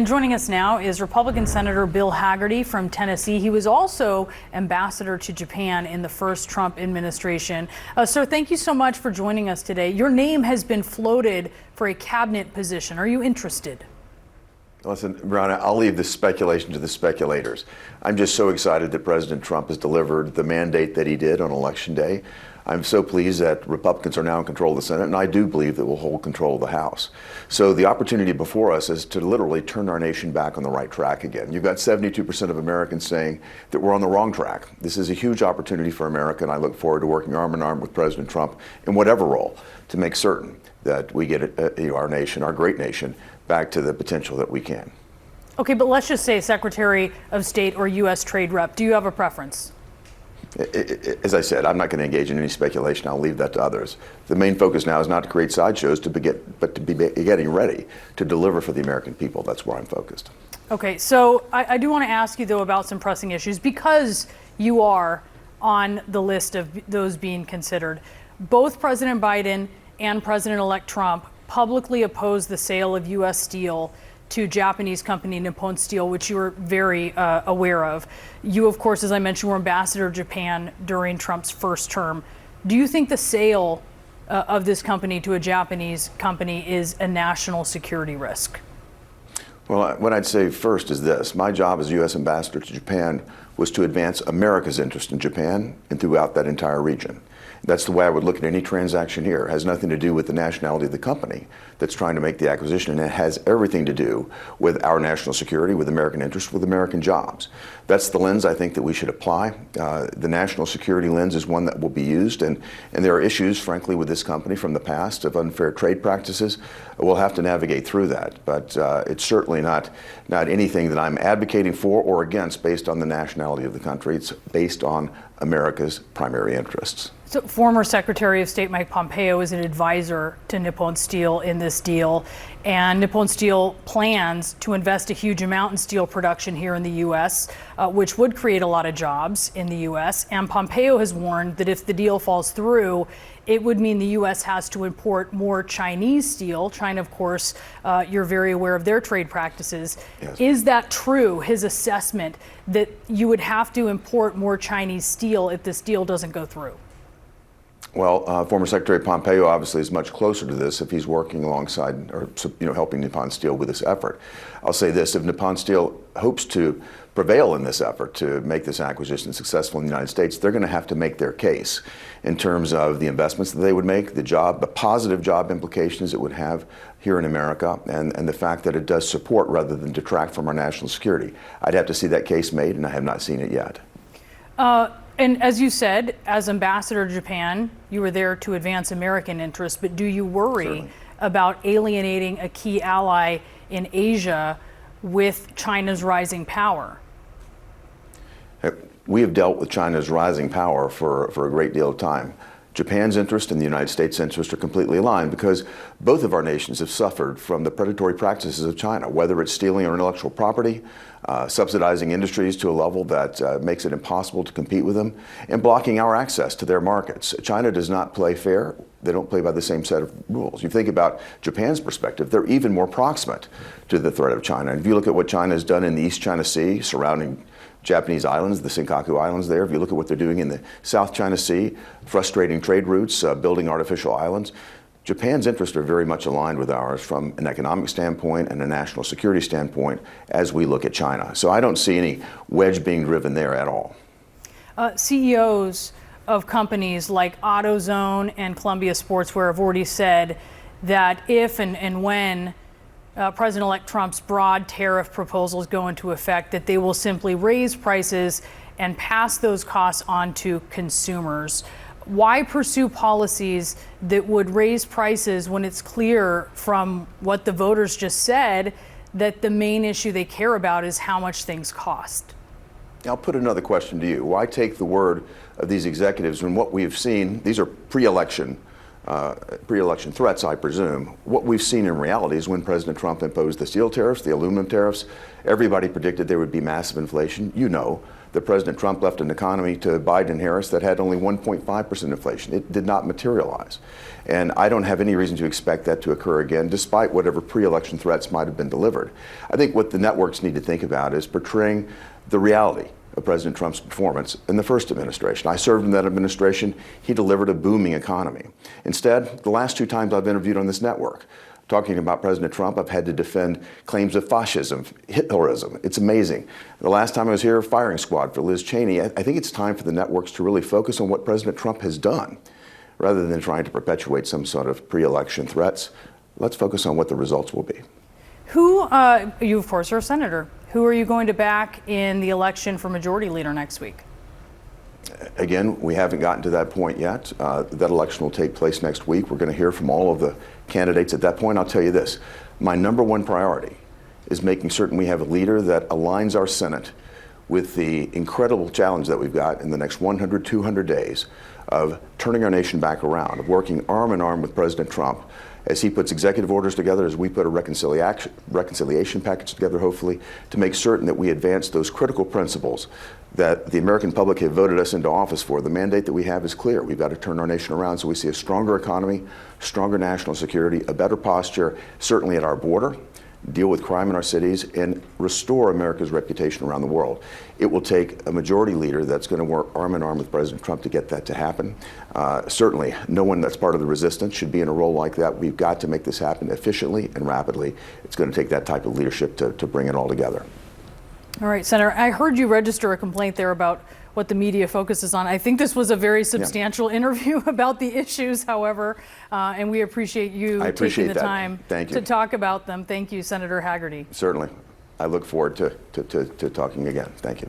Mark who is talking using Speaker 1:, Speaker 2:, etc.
Speaker 1: And joining us now is Republican Senator Bill Hagerty from Tennessee. He was also ambassador to Japan in the first Trump administration. Sir, thank you so much for joining us today. Your name has been floated for a cabinet position. Are you interested?
Speaker 2: Listen, Ron, I'll leave the speculation to the speculators. I'm just so excited that President Trump has delivered the mandate that he did on Election Day. I'm so pleased that Republicans are now in control of the Senate, and I do believe that we'll hold control of the House. So the opportunity before us is to literally turn our nation back on the right track again. You've got 72% of Americans saying that we're on the wrong track. This is a huge opportunity for America, and I look forward to working arm in arm with President Trump in whatever role to make certain that we get our nation, our great nation, back to the potential that we can.
Speaker 1: Okay, but let's just say Secretary of State or U.S. Trade Rep. Do you have a preference?
Speaker 2: As I said, I'm not going to engage in any speculation. I'll leave that to others. The main focus now is not to create sideshows, but to be getting ready to deliver for the American people. That's where I'm focused.
Speaker 1: Okay, so I do want to ask you, though, about some pressing issues because you are on the list of those being considered. Both President Biden and President-elect Trump publicly opposed the sale of U.S. steel to Japanese company Nippon Steel, which you were very aware of. You, of course, as I mentioned, were ambassador to Japan during Trump's first term. Do you think the sale of this company to a Japanese company is a national security risk?
Speaker 2: Well, what I'd say first is this. My job as U.S. ambassador to Japan was to advance America's interest in Japan and throughout that entire region. That's the way I would look at any transaction here. It has nothing to do with the nationality of the company that's trying to make the acquisition, and it has everything to do with our national security, with American interests, with American jobs. That's the lens I think that we should apply. The national security lens is one that will be used, and there are issues, frankly, with this company from the past of unfair trade practices. We'll have to navigate through that, but it's certainly not anything that I'm advocating for or against based on the nationality of the country. It's based on America's primary interests.
Speaker 1: So former Secretary of State Mike Pompeo is an advisor to Nippon Steel in this deal, and Nippon Steel plans to invest a huge amount in steel production here in the U.S., which would create a lot of jobs in the U.S. And Pompeo has warned that if the deal falls through, it would mean the U.S. has to import more Chinese steel. China, of course, you're very aware of their trade practices. Yes. Is that true, his assessment, that you would have to import more Chinese steel if this deal doesn't go through?
Speaker 2: Well, former Secretary Pompeo obviously is much closer to this if he's working alongside or helping Nippon Steel with this effort. I'll say this, if Nippon Steel hopes to prevail in this effort to make this acquisition successful in the United States, they're going to have to make their case in terms of the investments that they would make, the positive job implications it would have here in America, and the fact that it does support rather than detract from our national security. I'd have to see that case made, and I have not seen it yet.
Speaker 1: And as you said, as ambassador to Japan, you were there to advance American interests, but do you worry
Speaker 2: Certainly.
Speaker 1: about alienating a key ally in Asia with China's rising power?
Speaker 2: We have dealt with China's rising power for a great deal of time. Japan's interest and the United States' interest are completely aligned because both of our nations have suffered from the predatory practices of China, whether it's stealing our intellectual property, subsidizing industries to a level that makes it impossible to compete with them, and blocking our access to their markets. China does not play fair. They don't play by the same set of rules. You think about Japan's perspective, they're even more proximate to the threat of China. And if you look at what China has done in the East China Sea surrounding Japanese islands, the Senkaku Islands there, if you look at what they're doing in the South China Sea, frustrating trade routes, building artificial islands, Japan's interests are very much aligned with ours from an economic standpoint and a national security standpoint as we look at China. So I don't see any wedge being driven there at all.
Speaker 1: CEOs of companies like AutoZone and Columbia Sportswear have already said that if and when President-elect Trump's broad tariff proposals go into effect, that they will simply raise prices and pass those costs on to consumers. Why pursue policies that would raise prices when it's clear from what the voters just said that the main issue they care about is how much things cost?
Speaker 2: I'll put another question to you. Why take the word of these executives when what we've seen, these are pre-election threats, I presume. What we've seen in reality is when President Trump imposed the steel tariffs, the aluminum tariffs, everybody predicted there would be massive inflation. You know that President Trump left an economy to Biden and Harris that had only 1.5% inflation. It did not materialize. And I don't have any reason to expect that to occur again, despite whatever pre-election threats might have been delivered. I think what the networks need to think about is portraying the reality of President Trump's performance in the first administration. I served in that administration. He delivered a booming economy. Instead, the last two times I've interviewed on this network, talking about President Trump, I've had to defend claims of fascism, Hitlerism. It's amazing. The last time I was here, firing squad for Liz Cheney. I think it's time for the networks to really focus on what President Trump has done, rather than trying to perpetuate some sort of pre-election threats. Let's focus on what the results will be.
Speaker 1: You of course are a senator. Who are you going to back in the election for majority leader next week?
Speaker 2: Again, we haven't gotten to that point yet. That election will take place next week. We're going to hear from all of the candidates at that point. I'll tell you this, my number one priority is making certain we have a leader that aligns our Senate with the incredible challenge that we've got in the next 100, 200 days of turning our nation back around, of working arm in arm with President Trump as he puts executive orders together, as we put a reconciliation package together, hopefully, to make certain that we advance those critical principles that the American public have voted us into office for. The mandate that we have is clear. We've got to turn our nation around so we see a stronger economy, stronger national security, a better posture, certainly at our border, deal with crime in our cities, and restore America's reputation around the world. It will take a majority leader that's going to work arm in arm with President Trump to get that to happen. Certainly, no one that's part of the resistance should be in a role like that. We've got to make this happen efficiently and rapidly. It's going to take that type of leadership to bring it all together.
Speaker 1: All right, Senator, I heard you register a complaint there about what the media focuses on. I think this was a very substantial interview about the issues, however, and we appreciate you taking the time to talk about them. Thank you, Senator Hagerty.
Speaker 2: Certainly. I look forward to talking again. Thank you.